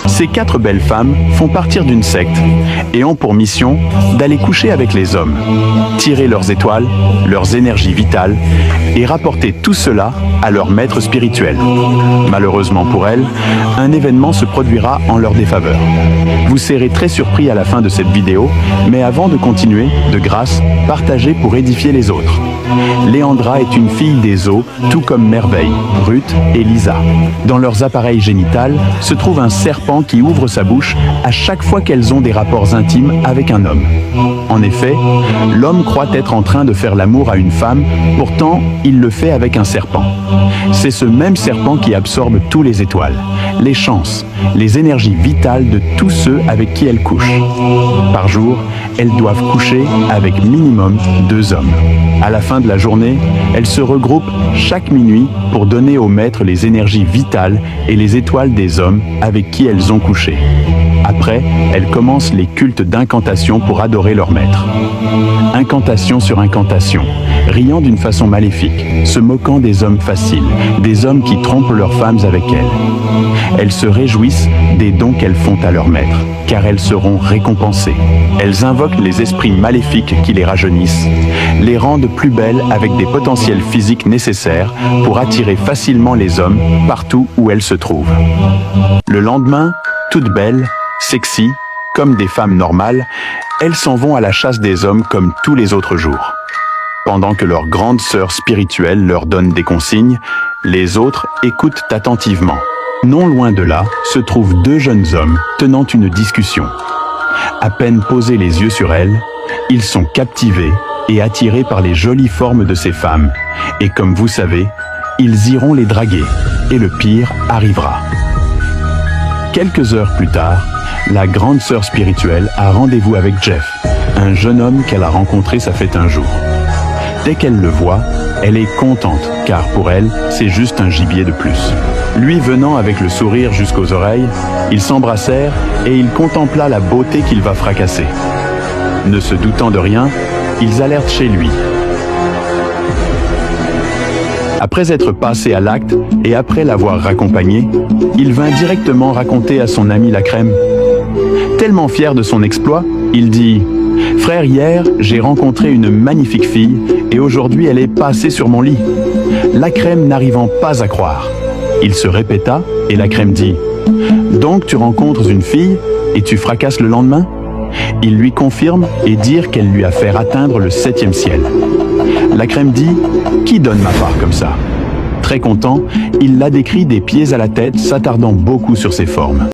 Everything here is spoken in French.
Ces 4 belles femmes font partir d'une secte et ont pour mission d'aller coucher avec les hommes, tirer leurs étoiles, leurs énergies vitales et rapporter tout cela à leur maître spirituel. Malheureusement pour elles, un événement se produira en leur défaveur. Vous serez très surpris à la fin de cette vidéo, mais avant de continuer, de grâce, partagez pour édifier les autres. Léandra est une fille des eaux, tout comme Merveille, Ruth et Lisa. Dans leurs appareils génitales se trouve un serpent qui ouvre sa bouche à chaque fois qu'elles ont des rapports intimes avec un homme. En effet, l'homme croit être en train de faire l'amour à une femme, pourtant il le fait avec un serpent. C'est ce même serpent qui absorbe tous les étoiles, les chances, les énergies vitales de tous ceux avec qui elles couchent. Par jour, elles doivent coucher avec minimum 2 hommes. À la fin de la journée, elles se regroupent chaque minuit pour donner au maître les énergies vitales et les étoiles des hommes avec qui elles ont couché. Après, elles commencent les cultes d'incantation pour adorer leur maître. Incantation sur incantation, riant d'une façon maléfique, se moquant des hommes faciles, des hommes qui trompent leurs femmes avec elles. Elles se réjouissent des dons qu'elles font à leur maître, car elles seront récompensées. Elles invoquent les esprits maléfiques qui les rajeunissent, les rendent plus belles avec des potentiels physiques nécessaires pour attirer facilement les hommes partout où elles se trouvent. Le lendemain, toutes belles, sexy, comme des femmes normales, elles s'en vont à la chasse des hommes comme tous les autres jours. Pendant que leur grande sœur spirituelle leur donne des consignes, les autres écoutent attentivement. Non loin de là se trouvent 2 jeunes hommes tenant une discussion. À peine posés les yeux sur elles, ils sont captivés et attirés par les jolies formes de ces femmes. Et comme vous savez, ils iront les draguer, et le pire arrivera. Quelques heures plus tard, la grande sœur spirituelle a rendez-vous avec Jeff, un jeune homme qu'elle a rencontré ça fait un jour. Dès qu'elle le voit, elle est contente, car pour elle, c'est juste un gibier de plus. Lui venant avec le sourire jusqu'aux oreilles, ils s'embrassèrent et il contempla la beauté qu'il va fracasser. Ne se doutant de rien, ils allèrent chez lui. Après être passé à l'acte et après l'avoir raccompagné, il vint directement raconter à son ami la crème. Tellement fier de son exploit, il dit « Frère, hier, j'ai rencontré une magnifique fille et aujourd'hui elle est passée sur mon lit. » La crème n'arrivant pas à croire. Il se répéta et la crème dit « Donc tu rencontres une fille et tu fracasses le lendemain ?» Il lui confirme et dire qu'elle lui a fait atteindre le 7e ciel. La crème dit « Qui donne ma part comme ça ?» Très content, il la décrit des pieds à la tête, s'attardant beaucoup sur ses formes.